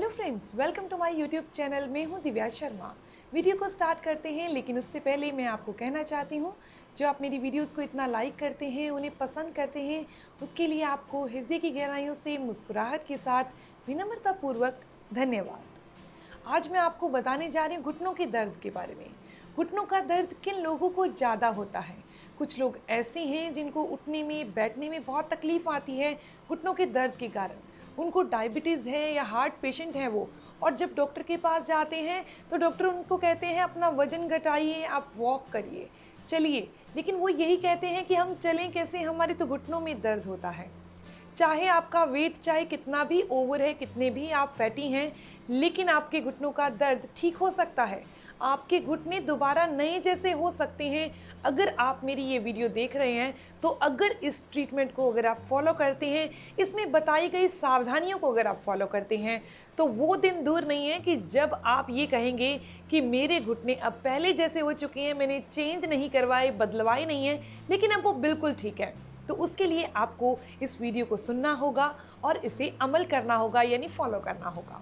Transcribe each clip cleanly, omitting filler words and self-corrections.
Hello friends, welcome to my YouTube channel. मैं हूं Divya Sharma. Video को स्टार्ट करते हैं, लेकिन उससे पहले मैं आपको कहना चाहती हूं, जो आप मेरी वीडियोस को इतना लाइक करते हैं, उन्हें पसंद करते हैं, उसके लिए आपको हृदय की गहराइयों से मुस्कुराहट के साथ विनम्रतापूर्वक धन्यवाद। आज मैं आपको बताने जा रही हूँ घुटनों के दर्द के बारे में। घुटनों का दर्द किन लोगों को ज़्यादा होता है? कुछ लोग ऐसे हैं जिनको उठने में, बैठने में बहुत तकलीफ आती है घुटनों के दर्द के कारण। उनको डायबिटीज़ है या हार्ट पेशेंट है वो, और जब डॉक्टर के पास जाते हैं तो डॉक्टर उनको कहते हैं अपना वजन घटाइए, आप वॉक करिए, चलिए। लेकिन वो यही कहते हैं कि हम चलें कैसे, हमारे तो घुटनों में दर्द होता है। चाहे आपका वेट चाहे कितना भी ओवर है, कितने भी आप फैटी हैं, लेकिन आपके घुटनों का दर्द ठीक हो सकता है। आपके घुटने दोबारा नए जैसे हो सकते हैं अगर आप मेरी ये वीडियो देख रहे हैं। तो अगर इस ट्रीटमेंट को अगर आप फॉलो करते हैं, इसमें बताई गई सावधानियों को अगर आप फॉलो करते हैं, तो वो दिन दूर नहीं है कि जब आप ये कहेंगे कि मेरे घुटने अब पहले जैसे हो चुके हैं, मैंने चेंज नहीं करवाए, बदलवाए नहीं है, लेकिन अब वो बिल्कुल ठीक है। तो उसके लिए आपको इस वीडियो को सुनना होगा और इसे अमल करना होगा, यानी फॉलो करना होगा।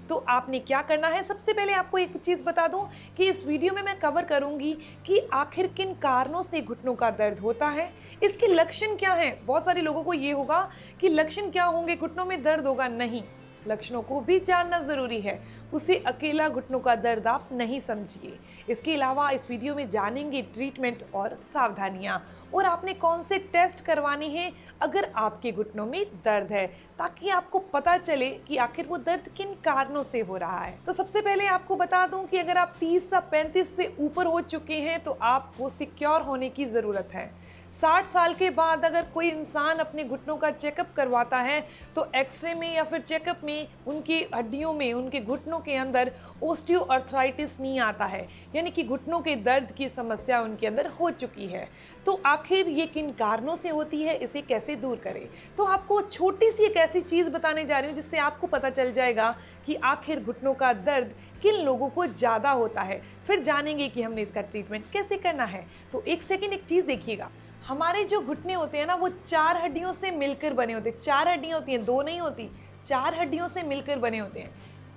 तो आपने क्या करना है, सबसे पहले आपको एक चीज़ बता दूं कि इस वीडियो में मैं कवर करूंगी कि आखिर किन कारणों से घुटनों का दर्द होता है, इसके लक्षण क्या हैं। बहुत सारे लोगों को ये होगा कि लक्षण क्या होंगे, घुटनों में दर्द होगा। नहीं, लक्षणों को भी जानना ज़रूरी है। उसे अकेला घुटनों का दर्द आप नहीं समझिए। इसके अलावा इस वीडियो में जानेंगे ट्रीटमेंट और सावधानियां, और आपने कौन से टेस्ट करवाने हैं अगर आपके घुटनों में दर्द है, ताकि आपको पता चले कि आखिर वो दर्द किन कारणों से हो रहा है। तो सबसे पहले आपको बता दूं कि अगर आप 30 या 35 से ऊपर हो चुके हैं तो आपको सिक्योर होने की ज़रूरत है। 60 साल के बाद अगर कोई इंसान अपने घुटनों का चेकअप करवाता है तो एक्सरे में या फिर चेकअप में उनकी हड्डियों में, उनके घुटनों के अंदर ऑस्टियोआर्थराइटिस नहीं आता है, यानी कि घुटनों के दर्द की समस्या उनके अंदर हो चुकी है। तो आखिर ये किन कारणों से होती है, इसे कैसे दूर करें? तो आपको छोटी सी एक ऐसी चीज़ बताने जा रही हूँ जिससे आपको पता चल जाएगा कि आखिर घुटनों का दर्द किन लोगों को ज़्यादा होता है। फिर जानेंगे कि हमने इसका ट्रीटमेंट कैसे करना है। तो एक सेकेंड, एक चीज़ देखिएगा। हमारे जो घुटने होते हैं ना, वो 4 हड्डियों से मिलकर बने होते हैं। 4 हड्डियाँ होती हैं, 2 नहीं होती, 4 हड्डियों से मिलकर बने होते हैं।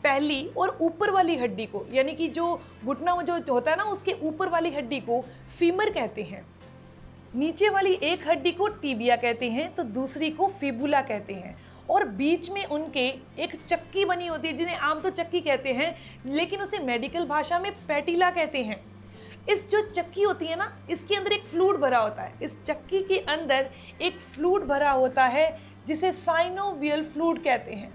पहली और ऊपर वाली हड्डी को, यानी कि जो घुटना जो होता है ना, उसके ऊपर वाली हड्डी को फीमर कहते हैं। नीचे वाली एक हड्डी को टिबिया कहते हैं, तो दूसरी को फिबुला कहते हैं। और बीच में उनके एक चक्की बनी होती है, जिन्हें आम तो चक्की कहते हैं, लेकिन उसे मेडिकल भाषा में पैटिला कहते हैं। इस जो चक्की होती है ना, इसके अंदर एक फ्लूइड भरा होता है। इस चक्की के अंदर एक फ्लूइड भरा होता है जिसे साइनोवियल फ्लूइड कहते हैं।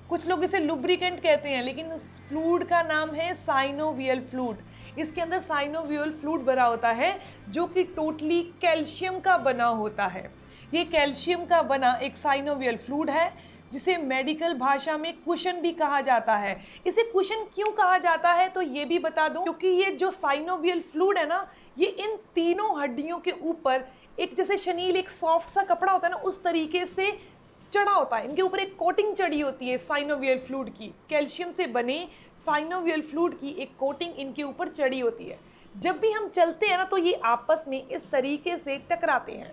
कुछ लोग इसे लुब्रिकेंट कहते हैं, लेकिन उस फ्लूइड का नाम है साइनोवियल फ्लूइड। इसके अंदर साइनोवियल फ्लूइड भरा होता है जो कि टोटली कैल्शियम का बना होता है। ये कैल्शियम का बना एक साइनोवियल फ्लूइड है, जिसे मेडिकल भाषा में कुशन भी कहा जाता है। इसे कुशन क्यों कहा जाता है तो ये भी बता दूं, क्योंकि ये जो साइनोवियल फ्लूइड है ना, ये इन तीनों हड्डियों के ऊपर एक जैसे शनील, एक सॉफ्ट सा कपड़ा होता है ना, उस तरीके से चढ़ा होता है। इनके ऊपर एक कोटिंग चढ़ी होती है साइनोवियल फ्लूइड की, कैल्शियम से बने साइनोवियल फ्लूइड की एक कोटिंग इनके ऊपर चढ़ी होती है। जब भी हम चलते हैं ना, तो ये आपस में इस तरीके से टकराते हैं।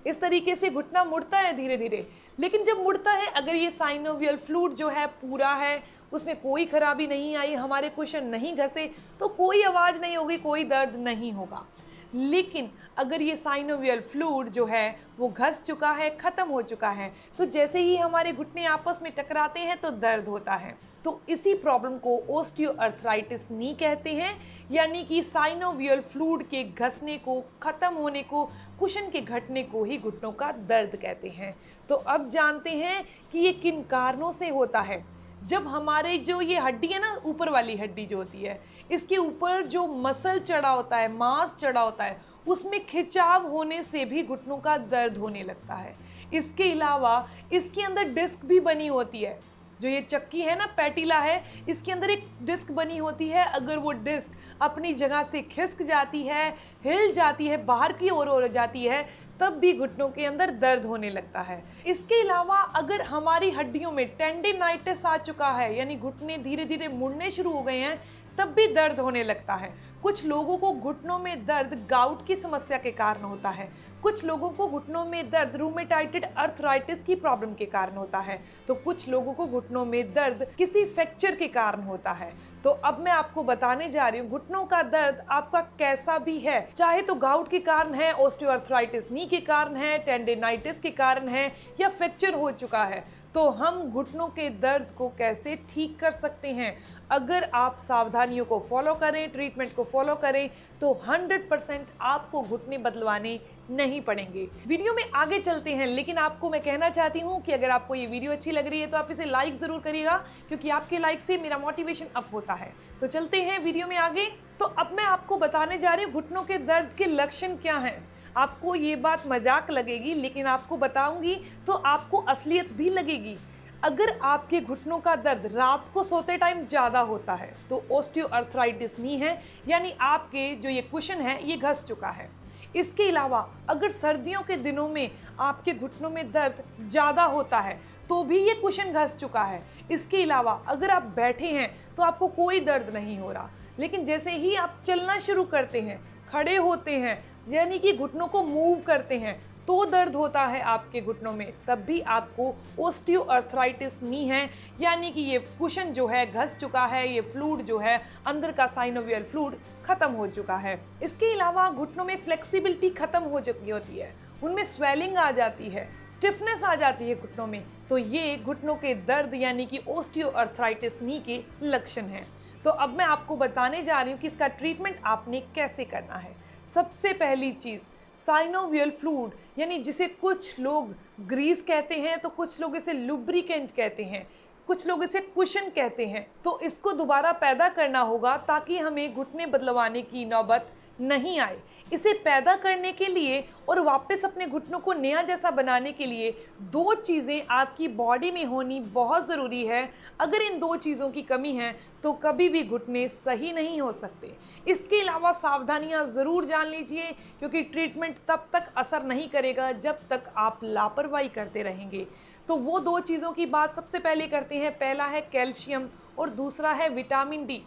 इस तरीके से घुटना मुड़ता है धीरे धीरे, लेकिन जब मुड़ता है, अगर ये साइनोवियल फ्लूइड जो है पूरा है, उसमें कोई खराबी नहीं आई, हमारे कुशन नहीं घसे, तो कोई आवाज़ नहीं होगी, कोई दर्द नहीं होगा। लेकिन अगर ये साइनोवियल फ्लूइड जो है वो घस चुका है, ख़त्म हो चुका है, तो जैसे ही हमारे घुटने आपस में टकराते हैं तो दर्द होता है। तो इसी प्रॉब्लम को ऑस्टियोआर्थराइटिस नी कहते हैं, यानी कि साइनोवियल फ्लूइड के घसने को, ख़त्म होने को, कुशन के घटने को ही घुटनों का दर्द कहते हैं। तो अब जानते हैं कि ये किन कारणों से होता है। जब हमारे जो ये हड्डी है ना, ऊपर वाली हड्डी जो होती है, इसके ऊपर जो मसल चढ़ा होता है, मांस चढ़ा होता है, उसमें खिंचाव होने से भी घुटनों का दर्द होने लगता है। इसके अलावा इसके अंदर डिस्क भी बनी होती है। जो ये चक्की है ना, पैटिला है, इसके अंदर एक डिस्क बनी होती है। अगर वो डिस्क अपनी जगह से खिसक जाती है, हिल जाती है, बाहर की ओर हो जाती है, तब भी घुटनों के अंदर दर्द होने लगता है। इसके अलावा अगर हमारी हड्डियों में टेंडिनाइटिस आ चुका है, यानी घुटने धीरे धीरे मुड़ने शुरू हो गए हैं, तब भी दर्द होने लगता है। कुछ लोगों को घुटनों में दर्द गाउट की समस्या के कारण होता है, कुछ लोगों को घुटनों में दर्द रूमेटाइड अर्थराइटिस की प्रॉब्लम के कारण होता है, तो कुछ लोगों को घुटनों में दर्द किसी फ्रैक्चर के कारण होता है। तो अब मैं आपको बताने जा रही हूँ घुटनों का दर्द आपका कैसा भी है, चाहे तो गाउट के कारण है, ऑस्टियोआर्थराइटिस नी के कारण है, टेंडिनाइटिस के कारण है या फ्रैक्चर हो चुका है, तो हम घुटनों के दर्द को कैसे ठीक कर सकते हैं। अगर आप सावधानियों को फॉलो करें, ट्रीटमेंट को फॉलो करें, तो 100% आपको घुटने बदलवाने नहीं पड़ेंगे। वीडियो में आगे चलते हैं, लेकिन आपको मैं कहना चाहती हूँ कि अगर आपको ये वीडियो अच्छी लग रही है तो आप इसे लाइक ज़रूर करिएगा, क्योंकि आपके लाइक से मेरा मोटिवेशन अप होता है। तो चलते हैं वीडियो में आगे। तो अब मैं आपको बताने जा रही हूँ घुटनों के दर्द के लक्षण क्या हैं। आपको ये बात मजाक लगेगी, लेकिन आपको बताऊंगी तो आपको असलियत भी लगेगी। अगर आपके घुटनों का दर्द रात को सोते टाइम ज़्यादा होता है तो ऑस्टियोआर्थराइटिस नी है, यानी आपके जो ये कुशन है ये घस चुका है। इसके अलावा अगर सर्दियों के दिनों में आपके घुटनों में दर्द ज़्यादा होता है तो भी ये कुशन घस चुका है। इसके अलावा अगर आप बैठे हैं तो आपको कोई दर्द नहीं हो रहा, लेकिन जैसे ही आप चलना शुरू करते हैं, खड़े होते हैं, यानी कि घुटनों को मूव करते हैं, तो दर्द होता है आपके घुटनों में, तब भी आपको ऑस्टियोआर्थराइटिस नी है, यानी कि ये कुशन जो है घस चुका है, ये फ्लूइड जो है अंदर का साइनोवियल फ्लूइड खत्म हो चुका है। इसके अलावा घुटनों में फ्लेक्सिबिलिटी खत्म हो चुकी होती है, उनमें स्वेलिंग आ जाती है, स्टिफनेस आ जाती है घुटनों में, तो ये घुटनों के दर्द यानी कि ऑस्टियोआर्थराइटिस नी के लक्षण हैं। तो अब मैं आपको बताने जा रही हूँ कि इसका ट्रीटमेंट आपने कैसे करना है। सबसे पहली चीज़ साइनोवियल फ्लूइड, यानी जिसे कुछ लोग ग्रीस कहते हैं, तो कुछ लोग इसे लुब्रिकेंट कहते हैं, कुछ लोग इसे कुशन कहते हैं, तो इसको दोबारा पैदा करना होगा ताकि हमें घुटने बदलवाने की नौबत नहीं आए। इसे पैदा करने के लिए और वापस अपने घुटनों को नया जैसा बनाने के लिए दो चीज़ें आपकी बॉडी में होनी बहुत ज़रूरी है। अगर इन दो चीज़ों की कमी है तो कभी भी घुटने सही नहीं हो सकते। इसके अलावा सावधानियां ज़रूर जान लीजिए, क्योंकि ट्रीटमेंट तब तक असर नहीं करेगा जब तक आप लापरवाही करते रहेंगे। तो वो दो चीज़ों की बात सबसे पहले करते हैं। पहला है कैल्शियम और दूसरा है विटामिन डी।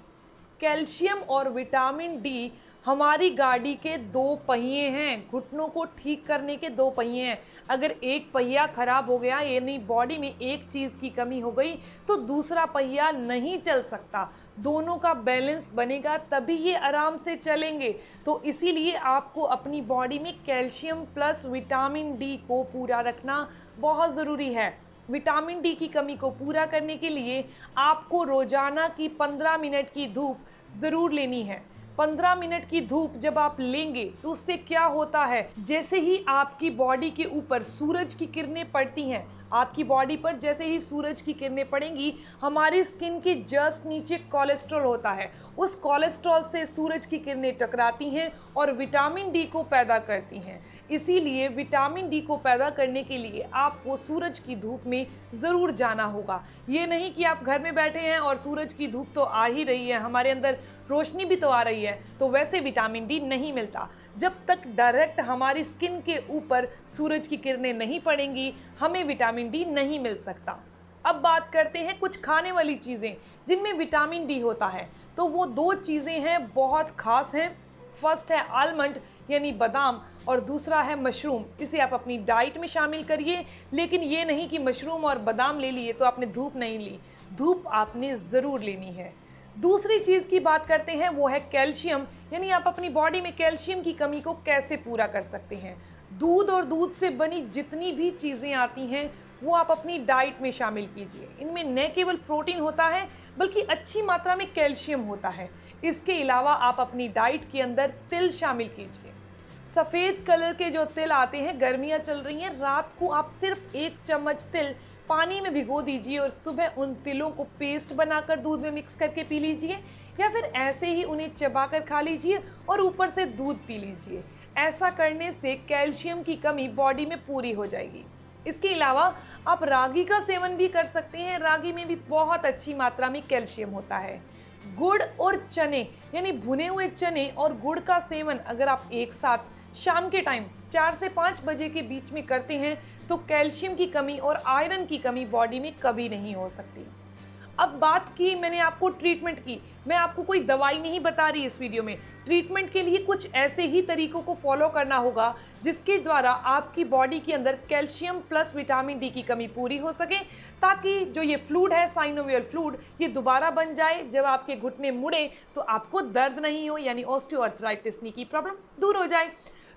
कैल्शियम और विटामिन डी हमारी गाड़ी के दो पहिए हैं, घुटनों को ठीक करने के दो पहिए हैं। अगर एक पहिया खराब हो गया, यानी बॉडी में एक चीज़ की कमी हो गई, तो दूसरा पहिया नहीं चल सकता। दोनों का बैलेंस बनेगा तभी ये आराम से चलेंगे। तो इसीलिए आपको अपनी बॉडी में कैल्शियम प्लस विटामिन डी को पूरा रखना बहुत ज़रूरी है। विटामिन डी की कमी को पूरा करने के लिए आपको रोज़ाना की 15 मिनट की धूप ज़रूर लेनी है। 15 मिनट की धूप जब आप लेंगे तो उससे क्या होता है, जैसे ही आपकी बॉडी के ऊपर सूरज की किरणें पड़ती हैं, आपकी बॉडी पर जैसे ही सूरज की किरणें पड़ेंगी, हमारी स्किन के जस्ट नीचे कोलेस्ट्रॉल होता है, उस कोलेस्ट्रॉल से सूरज की किरणें टकराती हैं और विटामिन डी को पैदा करती हैं। इसीलिए विटामिन डी को पैदा करने के लिए आपको सूरज की धूप में ज़रूर जाना होगा। ये नहीं कि आप घर में बैठे हैं और सूरज की धूप तो आ ही रही है, हमारे अंदर रोशनी भी तो आ रही है, तो वैसे विटामिन डी नहीं मिलता। जब तक डायरेक्ट हमारी स्किन के ऊपर सूरज की किरणें नहीं पड़ेंगी, हमें विटामिन डी नहीं मिल सकता। अब बात करते हैं कुछ खाने वाली चीज़ें जिनमें विटामिन डी होता है। तो वो दो चीज़ें हैं, बहुत खास हैं। फर्स्ट है आलमंड यानी बादाम, और दूसरा है मशरूम। इसे आप अपनी डाइट में शामिल करिए, लेकिन ये नहीं कि मशरूम और बादाम ले लिए तो आपने धूप नहीं ली, धूप आपने ज़रूर लेनी है। दूसरी चीज़ की बात करते हैं, वो है कैल्शियम, यानी आप अपनी बॉडी में कैल्शियम की कमी को कैसे पूरा कर सकते हैं। दूध और दूध से बनी जितनी भी चीज़ें आती हैं वो आप अपनी डाइट में शामिल कीजिए। इनमें न केवल प्रोटीन होता है बल्कि अच्छी मात्रा में कैल्शियम होता है। इसके अलावा आप अपनी डाइट के अंदर तिल शामिल कीजिए। सफ़ेद कलर के जो तिल आते हैं, गर्मियाँ चल रही हैं, रात को आप सिर्फ 1 चम्मच तिल पानी में भिगो दीजिए और सुबह उन तिलों को पेस्ट बनाकर दूध में मिक्स करके पी लीजिए, या फिर ऐसे ही उन्हें चबाकर खा लीजिए और ऊपर से दूध पी लीजिए। ऐसा करने से कैल्शियम की कमी बॉडी में पूरी हो जाएगी। इसके अलावा आप रागी का सेवन भी कर सकते हैं। रागी में भी बहुत अच्छी मात्रा में कैल्शियम होता है। गुड़ और चने यानी भुने हुए चने और गुड़ का सेवन अगर आप एक साथ शाम के टाइम 4 से 5 बजे के बीच में करते हैं तो कैल्शियम की कमी और आयरन की कमी बॉडी में कभी नहीं हो सकती। अब बात की मैंने आपको ट्रीटमेंट की, मैं आपको कोई दवाई नहीं बता रही इस वीडियो में। ट्रीटमेंट के लिए कुछ ऐसे ही तरीकों को फॉलो करना होगा जिसके द्वारा आपकी बॉडी के अंदर कैल्शियम प्लस विटामिन डी की कमी पूरी हो सके, ताकि जो ये फ्लूइड है साइनोवियल फ्लूइड ये दोबारा बन जाए। जब आपके घुटने मुड़े तो आपको दर्द नहीं हो, यानी ऑस्टियोआर्थराइटिस की प्रॉब्लम दूर हो जाए।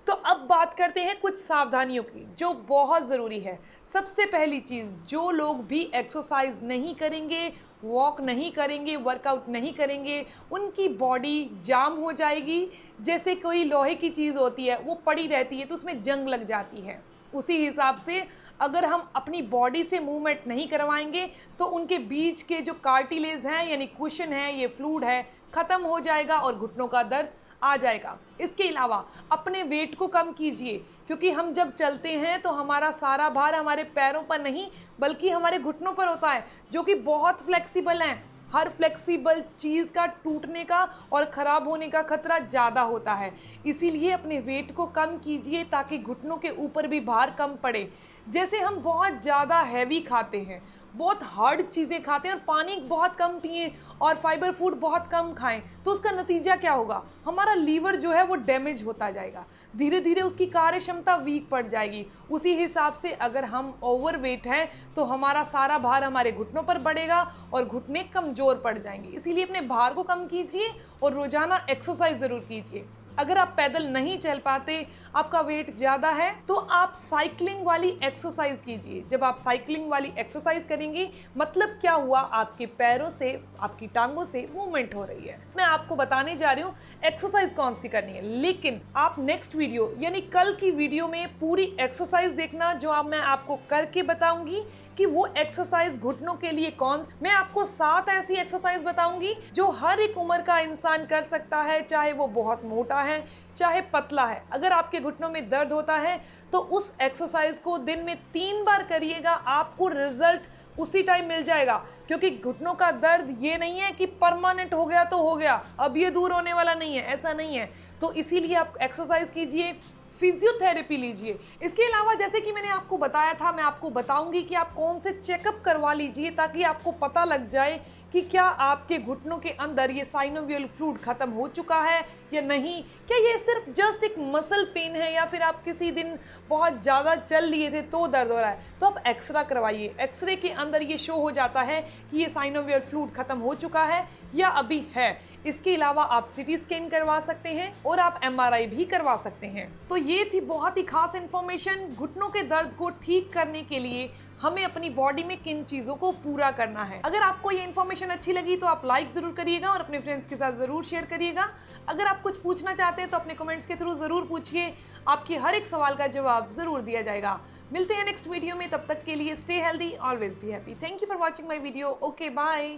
तो अब बात करते हैं कुछ सावधानियों की जो बहुत ज़रूरी है। सबसे पहली चीज़, जो लोग भी एक्सरसाइज नहीं करेंगे, वॉक नहीं करेंगे, वर्कआउट नहीं करेंगे, उनकी बॉडी जाम हो जाएगी। जैसे कोई लोहे की चीज़ होती है वो पड़ी रहती है तो उसमें जंग लग जाती है, उसी हिसाब से अगर हम अपनी बॉडी से मूवमेंट नहीं करवाएंगे तो उनके बीच के जो कार्टिलेज हैं यानी कुशन है, ये फ्लूइड है, ख़त्म हो जाएगा और घुटनों का दर्द आ जाएगा। इसके अलावा अपने वेट को कम कीजिए, क्योंकि हम जब चलते हैं तो हमारा सारा भार हमारे पैरों पर नहीं बल्कि हमारे घुटनों पर होता है, जो कि बहुत फ्लेक्सिबल हैं। हर फ्लेक्सिबल चीज़ का टूटने का और ख़राब होने का खतरा ज़्यादा होता है। इसीलिए अपने वेट को कम कीजिए ताकि घुटनों के ऊपर भी भार कम पड़े। जैसे हम बहुत ज़्यादा हैवी खाते हैं, बहुत हार्ड चीज़ें खाते हैं और पानी बहुत कम पिए और फाइबर फूड बहुत कम खाएं, तो उसका नतीजा क्या होगा? हमारा लीवर जो है वो डैमेज होता जाएगा, धीरे धीरे उसकी कार्य क्षमता वीक पड़ जाएगी। उसी हिसाब से अगर हम ओवरवेट हैं तो हमारा सारा भार हमारे घुटनों पर बढ़ेगा और घुटने कमज़ोर पड़ जाएंगे। इसीलिए अपने भार को कम कीजिए और रोज़ाना एक्सरसाइज ज़रूर कीजिए। अगर आप पैदल नहीं चल पाते, आपका वेट ज़्यादा है, तो आप साइकिलिंग वाली एक्सरसाइज कीजिए। जब आप साइकिलिंग वाली एक्सरसाइज करेंगे मतलब क्या हुआ, आपके पैरों से, आपकी टांगों से मूवमेंट हो रही है। मैं आपको बताने जा रही हूँ एक्सरसाइज कौन सी करनी है, लेकिन आप नेक्स्ट वीडियो यानी कल की वीडियो में पूरी एक्सरसाइज देखना, जो अब मैं आपको करके बताऊंगी कि वो एक्सरसाइज घुटनों के लिए मैं आपको 7 ऐसी एक्सरसाइज बताऊंगी जो हर एक उम्र का इंसान कर सकता है, चाहे वो बहुत मोटा है चाहे पतला है। अगर आपके घुटनों में दर्द होता है तो उस एक्सरसाइज को दिन में 3 बार करिएगा, आपको रिजल्ट उसी टाइम मिल जाएगा। क्योंकि घुटनों का दर्द ये नहीं है कि परमानेंट हो गया तो हो गया, अब ये दूर होने वाला नहीं है, ऐसा नहीं है। तो इसीलिए आप एक्सरसाइज कीजिए, फिजियोथेरेपी लीजिए। इसके अलावा जैसे कि मैंने आपको बताया था, मैं आपको बताऊंगी कि आप कौन से चेकअप करवा लीजिए ताकि आपको पता लग जाए कि क्या आपके घुटनों के अंदर ये साइनोवियल फ्लूइड खत्म हो चुका है या नहीं, क्या ये सिर्फ जस्ट एक मसल पेन है या फिर आप किसी दिन बहुत ज़्यादा चल लिए थे तो दर्द हो रहा है। तो आप एक्सरे करवाइए, एक्सरे के अंदर ये शो हो जाता है कि ये साइनोवियल फ्लूइड खत्म हो चुका है या अभी है। इसके अलावा आप सीटी स्कैन करवा सकते हैं और आप एमआरआई भी करवा सकते हैं। तो ये थी बहुत ही खास इन्फॉर्मेशन, घुटनों के दर्द को ठीक करने के लिए हमें अपनी बॉडी में किन चीज़ों को पूरा करना है। अगर आपको ये इन्फॉर्मेशन अच्छी लगी तो आप लाइक ज़रूर करिएगा और अपने फ्रेंड्स के साथ ज़रूर शेयर करिएगा। अगर आप कुछ पूछना चाहते हैं तो अपने कमेंट्स के थ्रू ज़रूर पूछिए, आपके हर एक सवाल का जवाब ज़रूर दिया जाएगा। मिलते हैं नेक्स्ट वीडियो में, तब तक के लिए stay healthy, always be happy. Thank you for watching my video. Okay, bye.